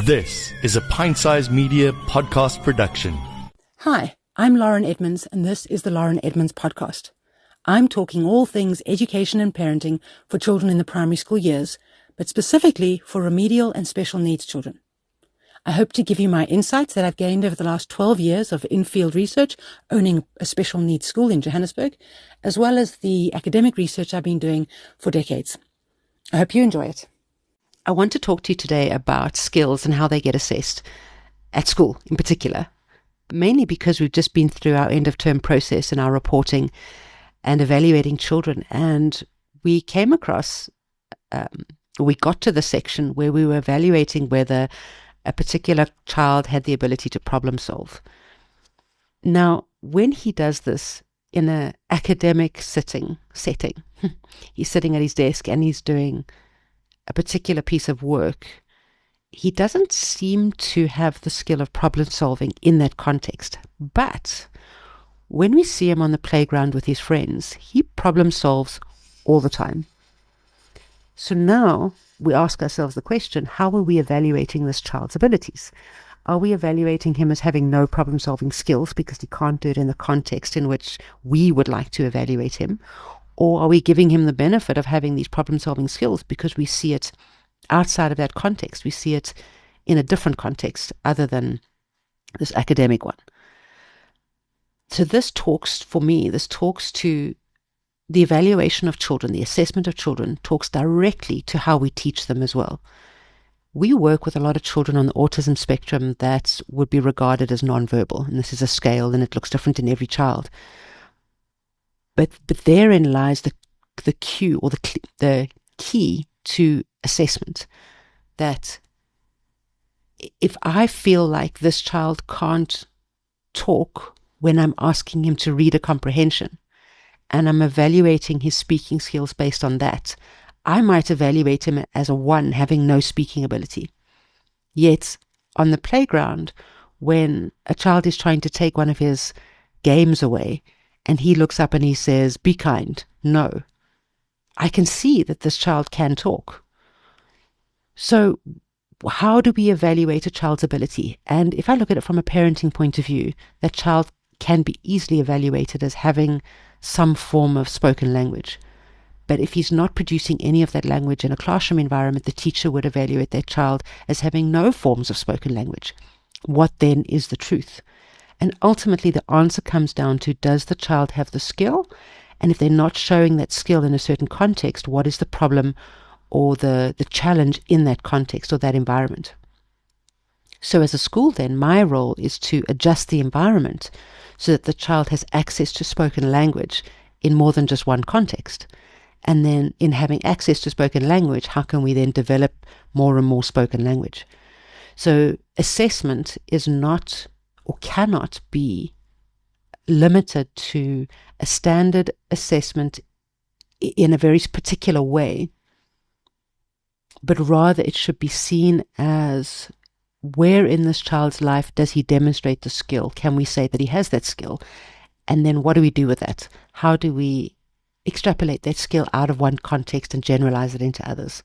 This is a Pint-Size Media podcast production. Hi, I'm Lauren Edmonds, and this is the Lauren Edmonds Podcast. I'm talking all things education and parenting for children in the primary school years, but specifically for remedial and special needs children. I hope to give you my insights that I've gained over the last 12 years of in-field research, owning a special needs school in Johannesburg, as well as the academic research I've been doing for decades. I hope you enjoy it. I want to talk to you today about skills and how they get assessed at school in particular, mainly because we've just been through our end-of-term process in our reporting and evaluating children, and we came across, we got to the section where we were evaluating whether a particular child had the ability to problem solve. Now, when he does this in an academic setting, he's sitting at his desk and he's doing a particular piece of work, he doesn't seem to have the skill of problem solving in that context. But when we see him on the playground with his friends, he problem solves all the time. So now we ask ourselves the question, how are we evaluating this child's abilities? Are we evaluating him as having no problem solving skills because he can't do it in the context in which we would like to evaluate him? Or are we giving him the benefit of having these problem-solving skills because we see it outside of that context? We see it in a different context other than this academic one. So this talks to the evaluation of children, the assessment of children, talks directly to how we teach them as well. We work with a lot of children on the autism spectrum that would be regarded as nonverbal, and this is a scale and it looks different in every child. But therein lies the cue or the key to assessment, that if I feel like this child can't talk when I'm asking him to read a comprehension and I'm evaluating his speaking skills based on that, I might evaluate him as a 1 having no speaking ability. Yet on the playground, when a child is trying to take one of his games away, and he looks up and he says, "Be kind." No. I can see that this child can talk. So how do we evaluate a child's ability? And if I look at it from a parenting point of view, that child can be easily evaluated as having some form of spoken language. But if he's not producing any of that language in a classroom environment, the teacher would evaluate that child as having no forms of spoken language. What then is the truth? And ultimately, the answer comes down to, does the child have the skill? And if they're not showing that skill in a certain context, what is the problem or the challenge in that context or that environment? So as a school then, my role is to adjust the environment so that the child has access to spoken language in more than just one context. And then in having access to spoken language, how can we then develop more and more spoken language? So assessment is not or cannot be limited to a standard assessment in a very particular way, but rather it should be seen as, where in this child's life does he demonstrate the skill? Can we say that he has that skill? And then what do we do with that? How do we extrapolate that skill out of one context and generalize it into others?